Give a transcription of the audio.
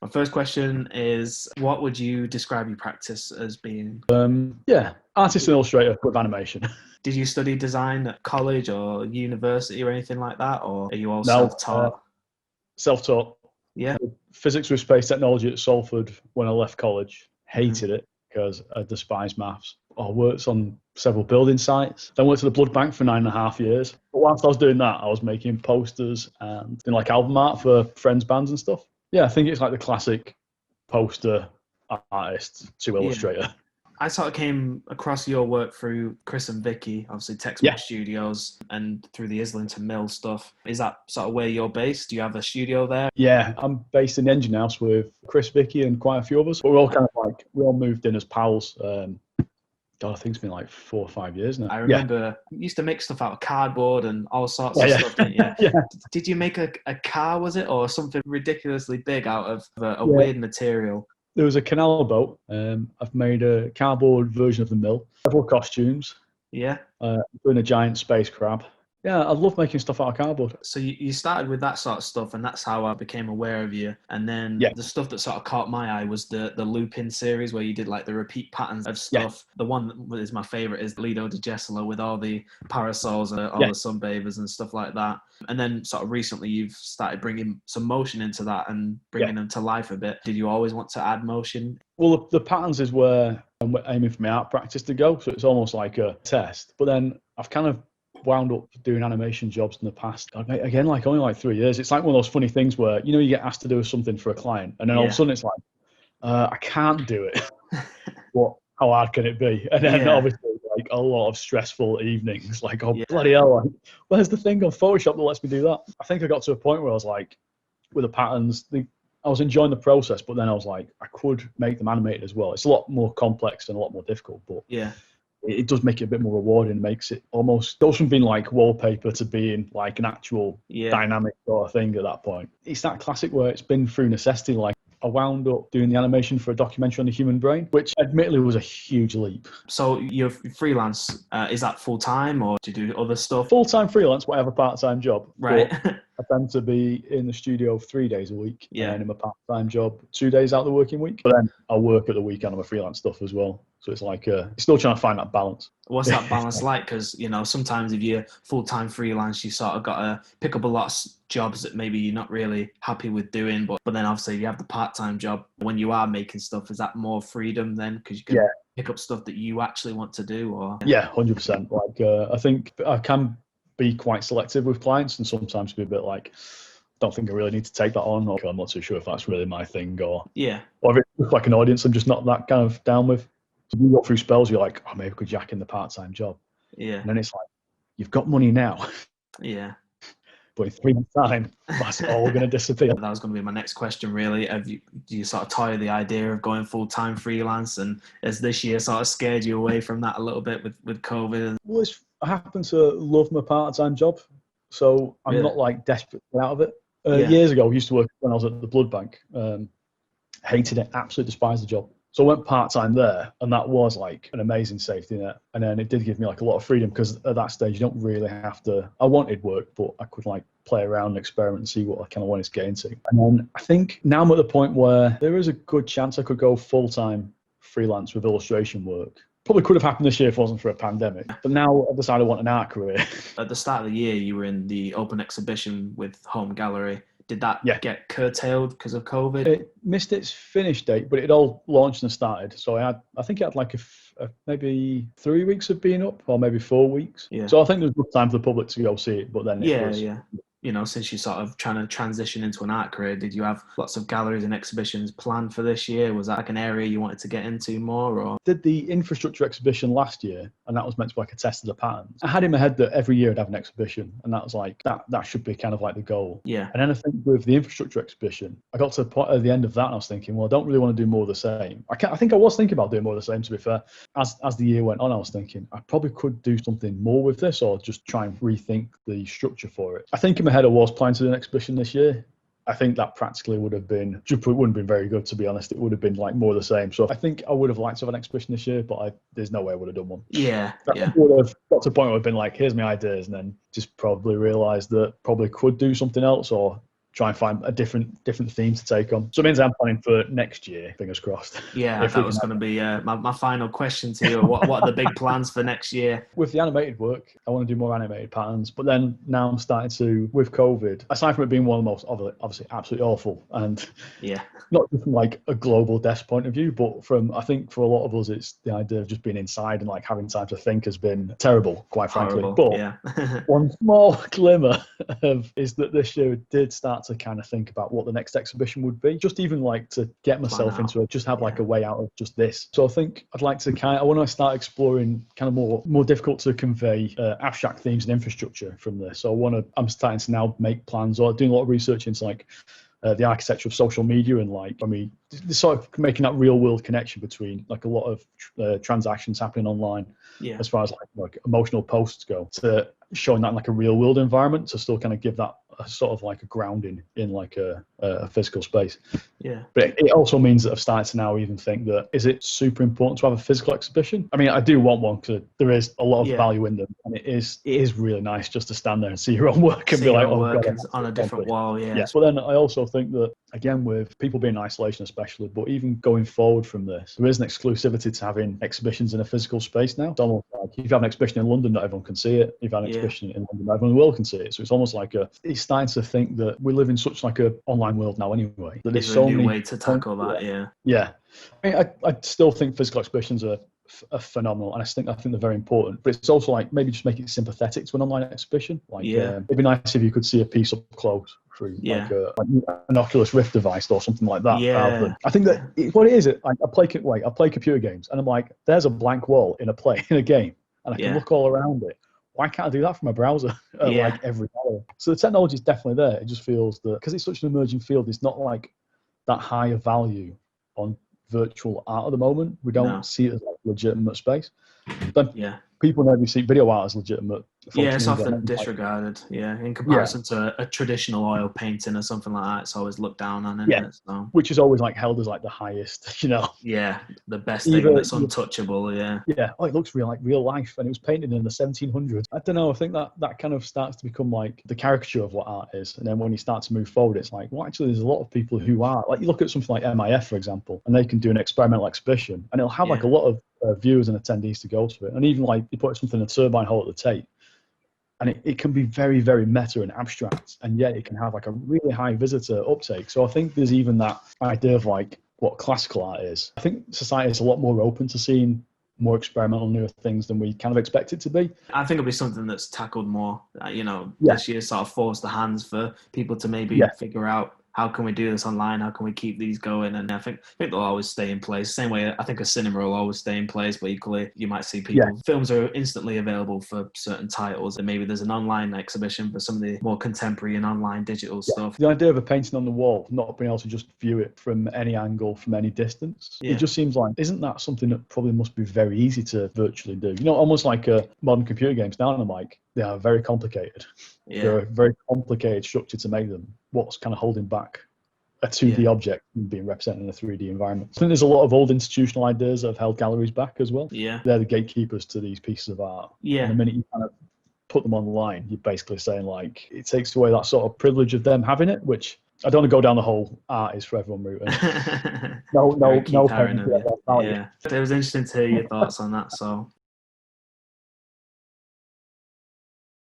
My first question is, what would you describe your practice as being? Yeah, artist and illustrator with animation. Did you study design at college or university or anything like that, or are you all Now, self-taught? self-taught. Yeah. Physics with space technology at Salford when I left college. Hmm. Hated it because I despise maths. I worked on several building sites. Then went to the blood bank for 9.5 years. But whilst I was doing that, I was making posters and doing like album art for friends' bands and stuff. Yeah, I think it's like the classic poster artist to Yeah. illustrator. I sort of came across your work through Chris and Vicky, obviously Yeah, Textbook Studios, and through the Islington Mill stuff. Is that sort of where you're based? Do you have a studio there? yeah. I'm based in the Engine House with Chris, Vicky, and quite a few of us. But we're all kind of like, we all moved in as pals. God, I think it's been like 4 or 5 years now. I Yeah, remember you used to make stuff out of cardboard and all sorts yeah, of yeah. stuff, didn't you? Yeah, Did you make a car, was it, or something ridiculously big out of a yeah. weird material? There was a canal boat. I've made a cardboard version of the mill. Several costumes, Yeah. doing a giant space crab. Yeah, I love making stuff out of cardboard. So you started with that sort of stuff, and that's how I became aware of you. And then Yeah, the stuff that sort of caught my eye was the loop-in series where you did like the repeat patterns of yeah, stuff. The one that is my favorite is Lido di Jesolo with all the parasols and all yeah, the sunbathers and stuff like that. And then sort of recently you've started bringing some motion into that and yeah. bringing them to life a bit. Did you always want to add motion? Well, the patterns is where I'm aiming for my art practice to go. So it's almost like a test. But then I've kind of wound up doing animation jobs in the past. Again, like only like 3 years. It's like one of those funny things where, you get asked to do something for a client and then all of a Yeah. sudden it's like, I can't do it. What? How hard can it be? And then Yeah. obviously like a lot of stressful evenings, like, oh Yeah. bloody hell, like, where's the thing on Photoshop that lets me do that? I think I got to a point where I was like, with the patterns, I was enjoying the process, but then I was like, I could make them animated as well. It's a lot more complex and a lot more difficult, but Yeah. it does make it a bit more rewarding. Makes it almost goes from being like wallpaper to being like an actual Yeah. dynamic sort of thing at that point. It's that classic where it's been through necessity. Like I wound up doing the animation for a documentary on the human brain, which admittedly was a huge leap. So you're freelance, is that full time or do you do other stuff? Full-time freelance, but I have a part-time job. Right. But I tend to be in the studio 3 days a week, Yeah. and in my part-time job 2 days out of the working week. But then I work at the weekend on my freelance stuff as well. So it's like still trying to find that balance. What's that balance like? Because, sometimes if you're full-time freelance, you sort of got to pick up a lot of jobs that maybe you're not really happy with doing. But then obviously if you have the part-time job, when you are making stuff, is that more freedom then? Because you can pick up stuff that you actually want to do? Or Yeah, 100%. Like I think I can be quite selective with clients and sometimes be a bit like, don't think I really need to take that on, or I'm not too sure if that's really my thing, or Yeah. if it's just like an audience I'm just not that kind of down with. So you go through spells, you're like, oh, maybe I could jack in the part-time job. Yeah. And then it's like, you've got money now, Yeah. but in 3 months' time, that's all going to disappear. That was going to be my next question, really. Do you sort of tie the idea of going full-time freelance, and has this year sort of scared you away from that a little bit with COVID? Well, I happen to love my part-time job, so I'm Really? not like desperate to get out of it. Yeah. Years ago, I used to work when I was at the blood bank. Hated it, absolutely despised the job. So I went part-time there, and that was like an amazing safety net. And then it did give me like a lot of freedom, because at that stage you don't really have to. I wanted work, but I could like play around and experiment and see what I kind of wanted to get into. And then I think now I'm at the point where there is a good chance I could go full-time freelance with illustration work. Probably could have happened this year if it wasn't for a pandemic. But now I've decided I want an art career. At the start of the year, you were in the open exhibition with Home Gallery. Did that get curtailed because of COVID? It missed its finish date, but it all launched and started. So I think it had like maybe 3 weeks of being up, or maybe 4 weeks. Yeah. So I think there's good time for the public to go see it. But then it was, Yeah. Since you're sort of trying to transition into an art career, did you have lots of galleries and exhibitions planned for this year? Was that like an area you wanted to get into more? Or did the infrastructure exhibition last year, and that was meant to be like a test of the patterns. I had in my head that every year I'd have an exhibition, and that was like that should be kind of like the goal. Yeah. And then I think with the infrastructure exhibition, I got to the point at the end of that, and I was thinking, well, I don't really want to do more of the same. I think I was thinking about doing more of the same, to be fair. As the year went on, I was thinking I probably could do something more with this, or just try and rethink the structure for it. I think in my head I was planning to do an exhibition this year. I think that practically would have been, it wouldn't have been very good, to be honest. It would have been like more of the same. So I think I would have liked to have an exhibition this year, but there's no way I would have done one. Yeah. I would have got to a point where I've been like, here's my ideas, and then just probably realised that probably could do something else, or try and find a different theme to take on. So it means I'm planning for next year, fingers crossed. Yeah, that was going to be my final question to you. What are the big plans for next year? With the animated work, I want to do more animated patterns, but then now I'm starting to, with COVID, aside from it being one of the most, obviously absolutely awful, and not just from like a global desk point of view, but from, I think for a lot of us, it's the idea of just being inside and like having time to think has been terrible, quite frankly. Horrible, but one small glimmer is that this year I did start to kind of think about what the next exhibition would be, just even like to get myself into it, just have like a way out of just this. So I think I'd like to I want to start exploring kind of more difficult to convey abstract themes and infrastructure from this. So I'm starting to now make plans or doing a lot of research into like the architecture of social media and like, sort of making that real world connection between like a lot of transactions happening online, as far as like emotional posts go, to showing that in like a real world environment to still kind of give that a sort of like a grounding in like a physical space. But it also means that I've started to now even think that, is it super important to have a physical exhibition? I mean, I do want one because there is a lot of value in them, and it is really nice just to stand there and see your own work and be like, oh God, on a different wall. But then I also think that, again, with people being in isolation especially, but even going forward from this, there is an exclusivity to having exhibitions in a physical space now. It's almost like if you have an exhibition in London, not everyone can see it. If you have an exhibition in London, not everyone in the world can see it. So it's almost like it's starting to think that we live in such like a online world now anyway, that there's so many way to tackle that. I mean, I still think physical exhibitions are phenomenal, and I think they're very important, but it's also like maybe just make it sympathetic to an online exhibition. Like it'd be nice if you could see a piece up close through like an Oculus Rift device or something like that. I think that what it is, I play computer games, and I'm like, there's a blank wall in a game, and I can look all around it. Why can't I do that from my browser like every hour? So the technology is definitely there. It just feels that because it's such an emerging field, it's not like that high of value on virtual art at the moment. We don't see it as like legitimate space. But people never see video art as legitimate. It's often disregarded. In comparison to a traditional oil painting or something like that, it's always looked down on. Which is always like held as like the highest, the best thing that's untouchable. Oh, it looks like real life, and it was painted in the 1700s. I don't know. I think that kind of starts to become like the caricature of what art is, and then when you start to move forward, it's like, well, actually, there's a lot of people who are like, you look at something like MIF, for example, and they can do an experimental exhibition, and it'll have like a lot of viewers and attendees to go to it, and even like you put something in a turbine hall at the Tate. And it can be very, very meta and abstract, and yet it can have like a really high visitor uptake. So I think there's even that idea of like what classical art is. I think society is a lot more open to seeing more experimental, newer things than we kind of expect it to be. I think it'll be something that's tackled more. This year sort of forced the hands for people to maybe figure out, how can we do this online? How can we keep these going? And I think they'll always stay in place. Same way I think a cinema will always stay in place, but equally you might see people. Films are instantly available for certain titles, and maybe there's an online exhibition for some of the more contemporary and online digital stuff. The idea of a painting on the wall, not being able to just view it from any angle, from any distance, it just seems like, isn't that something that probably must be very easy to virtually do? Almost like modern computer games now, and I'm like, they are very complicated. They're a very complicated structure to make them. What's kind of holding back a 2D object from being represented in a 3D environment? I think there's a lot of old institutional ideas that have held galleries back as well. They're the gatekeepers to these pieces of art. And the minute you kind of put them online, you're basically saying like, it takes away that sort of privilege of them having it, which I don't want to go down the whole art is for everyone route. No. It was interesting to hear your thoughts on that. So